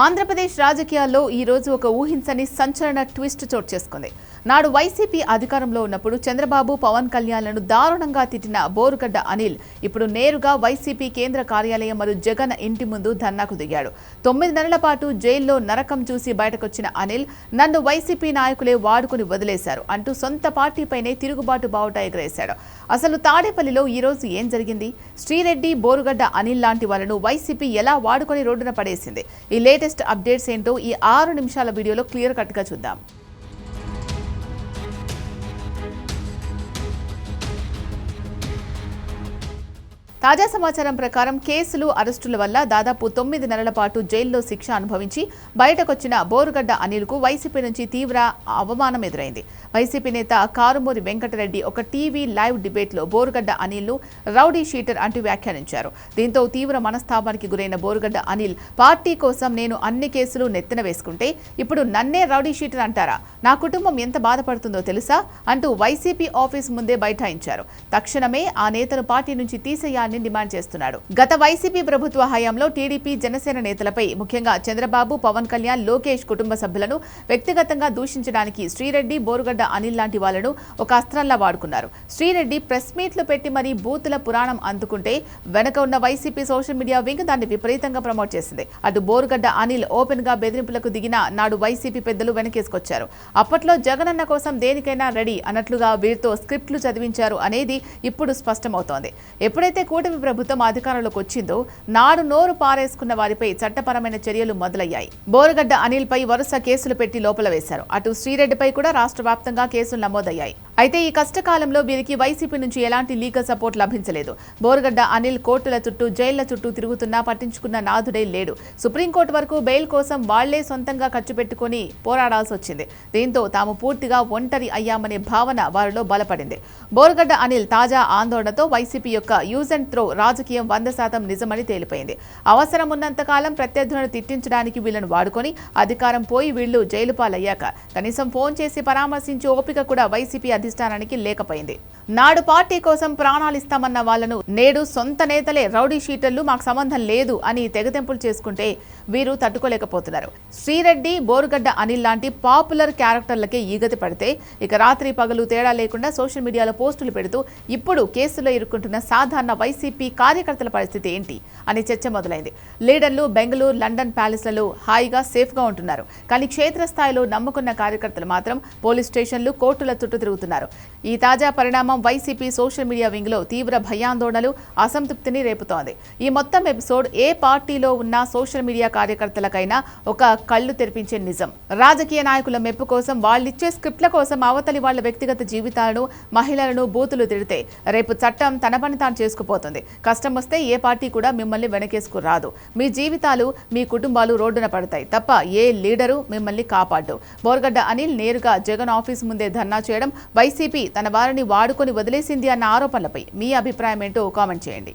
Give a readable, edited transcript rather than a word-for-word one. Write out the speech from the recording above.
ఆంధ్రప్రదేశ్ రాజకీయాల్లో ఈ రోజు ఒక ఊహించని సంచలన ట్విస్ట్ చోటు చేసుకుంది. నాడు వైసీపీ అధికారంలో ఉన్నప్పుడు చంద్రబాబు, పవన్ కళ్యాణ్లను దారుణంగా తిట్టిన బోరుగడ్డ అనిల్ ఇప్పుడు నేరుగా వైసీపీ కేంద్ర కార్యాలయం మరియు జగన్ ఇంటి ముందు ధర్నాకు దిగాడు. 9 నెలల పాటు జైల్లో నరకం చూసి బయటకొచ్చిన అనిల్, నన్ను వైసీపీ నాయకులే వాడుకుని వదిలేశారు అంటూ సొంత పార్టీపైనే తిరుగుబాటు బావుట ఎగరేశాడు. అసలు తాడేపల్లిలో ఈ రోజు ఏం జరిగింది? శ్రీరెడ్డి, బోరుగడ్డ అనిల్ లాంటి వాళ్ళను వైసీపీ ఎలా వాడుకొని రోడ్డున పడేసింది? ఈ లేటెస్ట్ అప్డేట్స్ ఏంటో ఈ 6 నిమిషాల వీడియోలో క్లియర్ కట్గా చూద్దాం. తాజా సమాచారం ప్రకారం కేసులు, అరెస్టుల వల్ల దాదాపు 9 నెలల పాటు జైల్లో శిక్ష అనుభవించి బయటకొచ్చిన బోరుగడ్డ అనిల్కు వైసీపీ నుంచి తీవ్ర అవమానం ఎదురైంది. వైసీపీ నేత కారుమూరి వెంకటరెడ్డి ఒక టీవీ లైవ్ డిబేట్లో బోరుగడ్డ అనిల్ను రౌడీ షీటర్ అంటూ వ్యాఖ్యానించారు. దీంతో తీవ్ర మనస్తాపానికి గురైన బోరుగడ్డ అనిల్, పార్టీ కోసం నేను అన్ని కేసులు నెత్తిన వేసుకుంటే ఇప్పుడు నన్నే రౌడీ షీటర్ అంటారా? నా కుటుంబం ఎంత బాధపడుతుందో తెలుసా అంటూ వైసీపీ ఆఫీస్ ముందే బైఠాయించారు. తక్షణమే ఆ నేతను పార్టీ నుంచి తీసేయాలని డిమాండ్ చేస్తున్నాడు. గత వైసీపీ ప్రభుత్వ హయాంలో టీడీపీ, జనసేన నేతలపై, ముఖ్యంగా చంద్రబాబు, పవన్ కళ్యాణ్, లోకేష్ కుటుంబ సభ్యులను వ్యక్తిగతంగా దూషించడానికి శ్రీరెడ్డి, బోరుగడ్డ అనిల్ లాంటి వాళ్లను ఒక అస్త్రంలా వాడుకున్నారు. శ్రీరెడ్డి ప్రెస్ మీట్లు పెట్టి మరీ బూతుల పురాణం అందుకుంటే వెనక ఉన్న వైసీపీ సోషల్ మీడియా వింగ్ దాన్ని విపరీతంగా ప్రమోట్ చేసింది. అటు బోరుగడ్డ అనిల్ ఓపెన్ గా బెదిరింపులకు దిగిన నాడు వైసీపీ పెద్దలు వెనకేసుకొచ్చారు. అప్పట్లో జగనన్న కోసం దేనికైనా రెడీ అన్నట్లుగా వీరితో స్క్రిప్ట్లు చదివించారు అనేది ఇప్పుడు స్పష్టమవుతోంది. ఎప్పుడైతే కూటమి ప్రభుత్వం అధికారంలోకి వచ్చిందో నాడు నోరు పారేసుకున్న వారిపై చట్టపరమైన చర్యలు మొదలయ్యాయి. బోరుగడ్డ అనిల్ పై వరుస కేసులు పెట్టి లోపల వేశారు. అటు శ్రీరెడ్డిపై కూడా రాష్ట్ర వ్యాప్తంగా కేసులు నమోదయ్యాయి. అయితే ఈ కష్టకాలంలో వీరికి వైసీపీ నుంచి ఎలాంటి లీగల్ సపోర్ట్ లభించలేదు. బోరుగడ్డ అనిల్ కోర్టుల చుట్టూ, జైళ్ల చుట్టూ తిరుగుతున్నా పట్టించుకున్న నాథుడే లేడు. సుప్రీంకోర్టు వరకు బెయిల్ కోసం వాళ్లే సొంతంగా ఖర్చు పెట్టుకుని పోరాడాల్సి వచ్చింది. దీంతో తాము పూర్తిగా ఒంటరి అయ్యామనే భావన వారిలో బలపడింది. బోరుగడ్డ అనిల్ తాజా ఆందోళనతో వైసీపీ యొక్క యూజ్ అండ్ త్రో రాజకీయం 100% నిజమని తేలిపోయింది. అవసరం ఉన్నంతకాలం ప్రత్యర్థులను తిట్టించడానికి వీళ్లను వాడుకొని అధికారం పోయి వీళ్లు జైలు పాలయ్యాక కనీసం ఫోన్ చేసి పరామర్శించే ఓపిక కూడా వైసీపీ అధిష్టానానికి లేకపోయింది. నాడు పార్టీ కోసం ప్రాణాలిస్తామన్న వాళ్లను నేడు సొంత నేతలే రౌడీ షీటర్లు, మాకు సంబంధం లేదు అని తెగతెంపులు చేసుకుంటే వీరు తట్టుకోలేకపోతున్నారు. శ్రీరెడ్డి, బోరుగడ్డ అనిల్ లాంటి పాపులర్ క్యారెక్టర్లకే ఈగతి పడితే ఇక రాత్రి పగలు తేడా లేకుండా సోషల్ మీడియాలో పోస్టులు పెడుతూ ఇప్పుడు కేసులో ఇరుక్కుంటున్న సాధారణ వైసీపీ కార్యకర్తల పరిస్థితి ఏంటి అని చర్చ మొదలైంది. లీడర్లు బెంగళూరు, లండన్ ప్యాలెస్లలో హాయిగా సేఫ్గా ఉంటున్నారు. కానీ క్షేత్రస్థాయిలో నమ్ముకున్న కార్యకర్తలు మాత్రం పోలీస్ స్టేషన్లు, కోర్టుల చుట్టూ తిరుగుతున్నారు. ఈ తాజా పరిణామం వైసీపీ సోషల్ మీడియా వింగ్ లో తీవ్ర భయాందోళనలు, అసంతృప్తిని రేపుతోంది. ఈ మొత్తం ఎపిసోడ్ ఏ పార్టీలో ఉన్న సోషల్ మీడియా కార్యకర్తలకైనా ఒక కళ్లు తెరిపించే నిజం. రాజకీయ నాయకుల మెప్పు కోసం, వాళ్ళిచ్చే స్క్రిప్ట్ల కోసం అవతలి వాళ్ల వ్యక్తిగత జీవితాలను, మహిళలను బూతులు తిడితే రేపు చట్టం తన పని తాను చేసుకుపోతుంది. కష్టం వస్తే ఏ పార్టీ కూడా మిమ్మల్ని వెనకేసుకు రాదు. మీ జీవితాలు, మీ కుటుంబాలు రోడ్డున పడతాయి తప్ప ఏ లీడరు మిమ్మల్ని కాపాడు. బోరుగడ్డ అనిల్ నేరుగా జగన్ ఆఫీస్ ముందే ధర్నా చేయడం, వైసీపీ తన వారిని వాడుకొని వదిలేసింది అన్న ఆరోపణలపై మీ అభిప్రాయం ఏంటో కామెంట్ చేయండి.